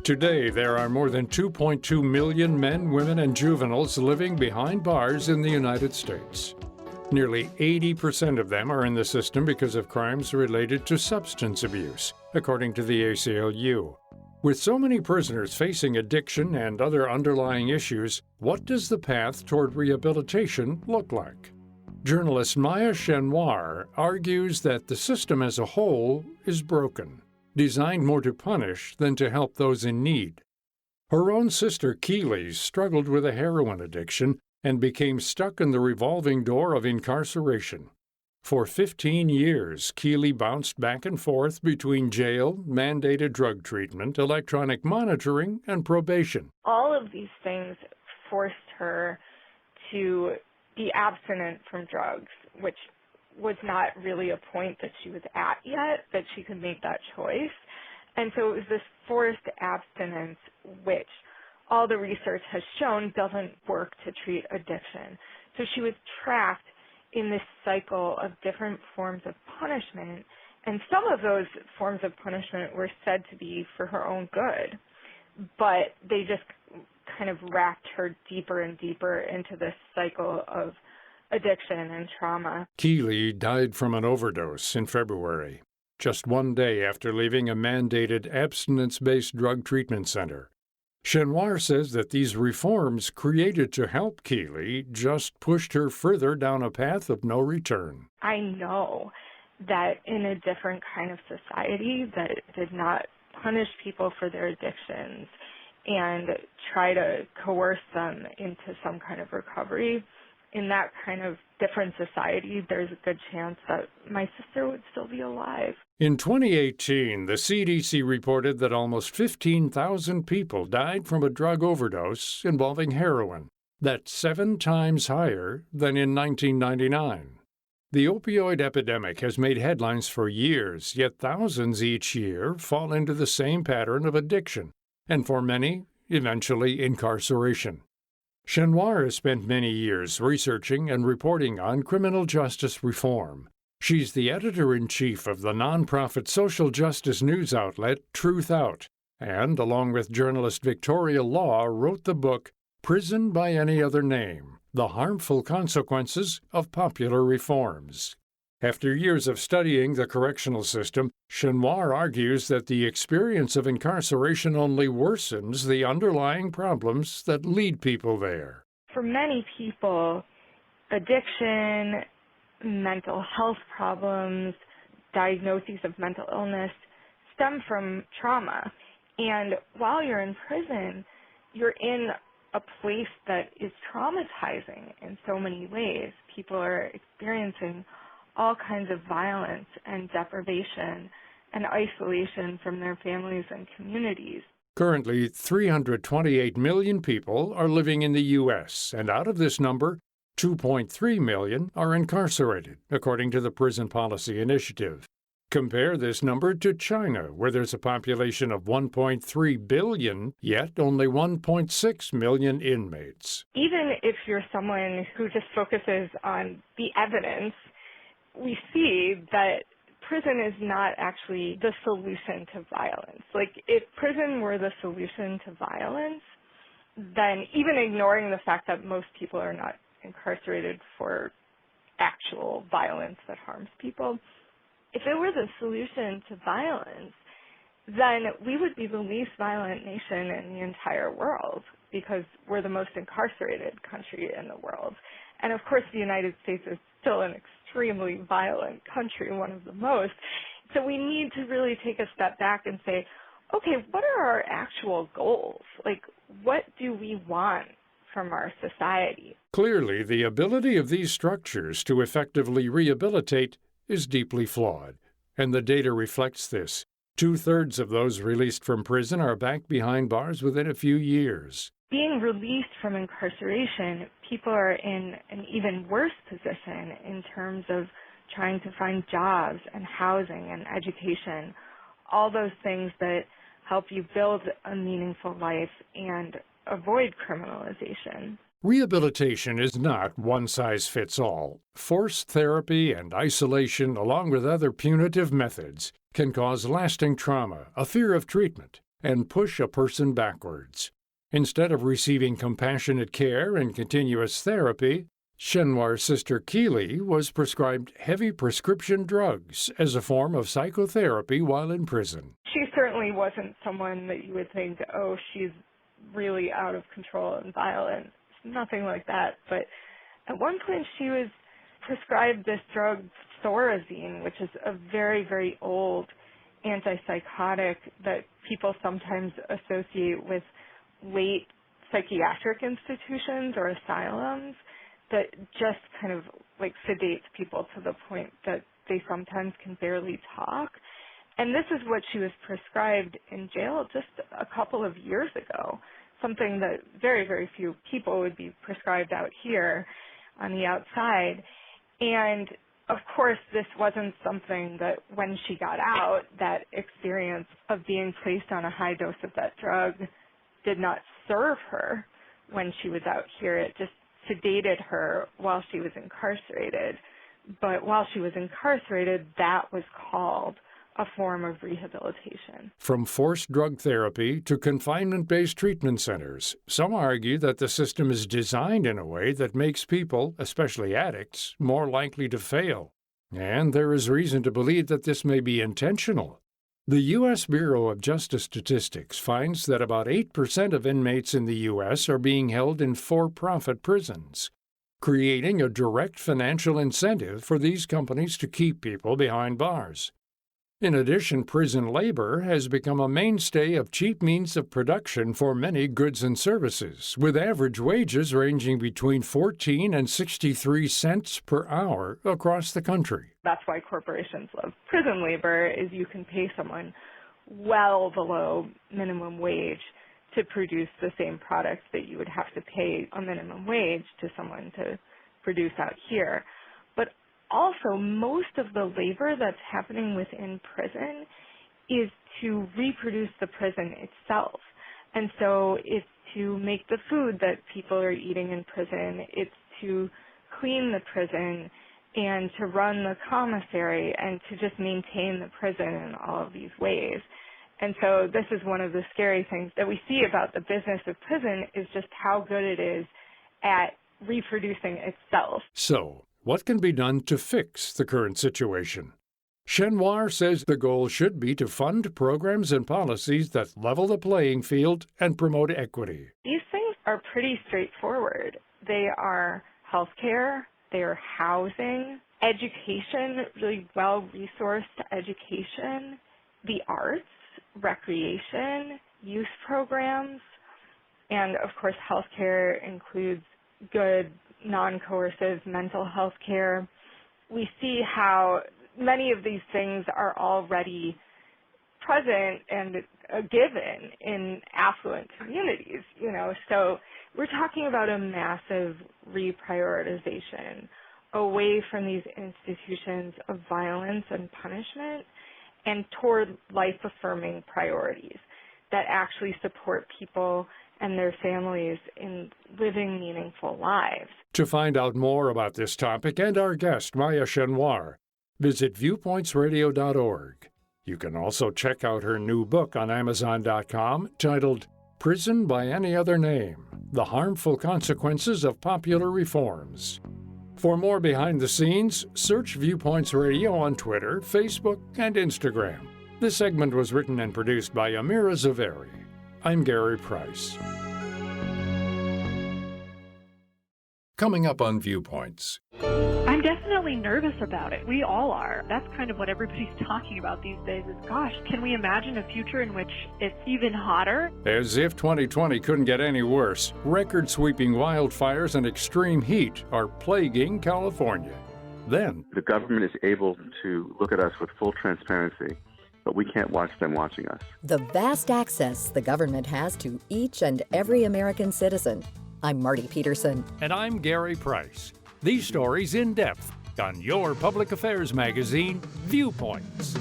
Today, there are more than 2.2 million men, women, and juveniles living behind bars in the United States. Nearly 80% of them are in the system because of crimes related to substance abuse, according to the ACLU. With so many prisoners facing addiction and other underlying issues, what does the path toward rehabilitation look like? Journalist Maya Chenoir argues that the system as a whole is broken, designed more to punish than to help those in need. Her own sister Keely struggled with a heroin addiction and became stuck in the revolving door of incarceration. For 15 years, Keely bounced back and forth between jail, mandated drug treatment, electronic monitoring, and probation. All of these things forced her to be abstinent from drugs, which was not really a point that she was at yet, that she could make that choice. And so it was this forced abstinence, which all the research has shown doesn't work to treat addiction. So she was trapped in this cycle of different forms of punishment, and some of those forms of punishment were said to be for her own good, but they just kind of wrapped her deeper and deeper into this cycle of addiction and trauma. Keely died from an overdose in February, just one day after leaving a mandated abstinence-based drug treatment center. Chenoir says that these reforms created to help Keely just pushed her further down a path of no return. I know that in a different kind of society that did not punish people for their addictions and try to coerce them into some kind of recovery, in that kind of different society, there's a good chance that my sister would still be alive. In 2018, the CDC reported that almost 15,000 people died from a drug overdose involving heroin. That's 7 times higher than in 1999. The opioid epidemic has made headlines for years, yet thousands each year fall into the same pattern of addiction, and for many, eventually incarceration. Chenoir has spent many years researching and reporting on criminal justice reform. She's the editor-in-chief of the nonprofit social justice news outlet Truth Out, and, along with journalist Victoria Law, wrote the book Prison by Any Other Name: The Harmful Consequences of Popular Reforms. After years of studying the correctional system, Chenoir argues that the experience of incarceration only worsens the underlying problems that lead people there. For many people, addiction, mental health problems, diagnoses of mental illness stem from trauma. And while you're in prison, you're in a place that is traumatizing in so many ways. People are experiencing all kinds of violence and deprivation and isolation from their families and communities. Currently, 328 million people are living in the U.S., and out of this number, 2.3 million are incarcerated, according to the Prison Policy Initiative. Compare this number to China, where there's a population of 1.3 billion, yet only 1.6 million inmates. Even if you're someone who just focuses on the evidence, we see that prison is not actually the solution to violence. Like, if prison were the solution to violence, then even ignoring the fact that most people are not incarcerated for actual violence that harms people, if it were the solution to violence, then we would be the least violent nation in the entire world because we're the most incarcerated country in the world. And of course, the United States is still an extremely violent country, one of the most. So we need to really take a step back and say, okay, what are our actual goals? Like, what do we want from our society? Clearly, the ability of these structures to effectively rehabilitate is deeply flawed, and the data reflects this. 2/3 of those released from prison are back behind bars within a few years. Being released from incarceration, people are in an even worse position in terms of trying to find jobs and housing and education, all those things that help you build a meaningful life and avoid criminalization. Rehabilitation is not one-size-fits-all. Forced therapy and isolation, along with other punitive methods, can cause lasting trauma, a fear of treatment, and push a person backwards. Instead of receiving compassionate care and continuous therapy, Shenwar's sister Keely was prescribed heavy prescription drugs as a form of psychotherapy while in prison. She certainly wasn't someone that you would think, oh, she's really out of control and violent. Nothing like that. But at one point she was prescribed this drug, Thorazine, which is a very, very old antipsychotic that people sometimes associate with late psychiatric institutions or asylums, that just kind of like sedates people to the point that they sometimes can barely talk. And this is what she was prescribed in jail just a couple of years ago, something that very, very few people would be prescribed out here on the outside. And of course, this wasn't something that when she got out, that experience of being placed on a high dose of that drug did not serve her when she was out here. It just sedated her while she was incarcerated. But while she was incarcerated, that was called a form of rehabilitation. From forced drug therapy to confinement-based treatment centers, some argue that the system is designed in a way that makes people, especially addicts, more likely to fail. And there is reason to believe that this may be intentional. The U.S. Bureau of Justice Statistics finds that about 8% of inmates in the U.S. are being held in for-profit prisons, creating a direct financial incentive for these companies to keep people behind bars. In addition, prison labor has become a mainstay of cheap means of production for many goods and services, with average wages ranging between 14 and 63 cents per hour across the country. That's why corporations love prison labor, is you can pay someone well below minimum wage to produce the same products that you would have to pay a minimum wage to someone to produce out here. But also, most of the labor that's happening within prison is to reproduce the prison itself. And so it's to make the food that people are eating in prison. It's to clean the prison and to run the commissary and to just maintain the prison in all of these ways. And so this is one of the scary things that we see about the business of prison, is just how good it is at reproducing itself. So, what can be done to fix the current situation? Shenwar says the goal should be to fund programs and policies that level the playing field and promote equity. These things are pretty straightforward. They are healthcare, they are housing, education, really well-resourced education, the arts, recreation, youth programs, and of course healthcare includes good non-coercive mental health care. We see how many of these things are already present and a given in affluent communities, so we're talking about a massive reprioritization away from these institutions of violence and punishment and toward life-affirming priorities that actually support people and their families in living meaningful lives. To find out more about this topic and our guest, Maya Shenwar, visit viewpointsradio.org. You can also check out her new book on Amazon.com titled Prison by Any Other Name: The Harmful Consequences of Popular Reforms. For more behind the scenes, search Viewpoints Radio on Twitter, Facebook, and Instagram. This segment was written and produced by Amira Zaveri. I'm Gary Price. Coming up on Viewpoints. I'm definitely nervous about it. We all are. That's kind of what everybody's talking about these days is, gosh, can we imagine a future in which it's even hotter? As if 2020 couldn't get any worse, record-sweeping wildfires and extreme heat are plaguing California. Then, the government is able to look at us with full transparency, but we can't watch them watching us. The vast access the government has to each and every American citizen. I'm Marty Peterson. And I'm Gary Price. These stories in depth on your public affairs magazine, Viewpoints.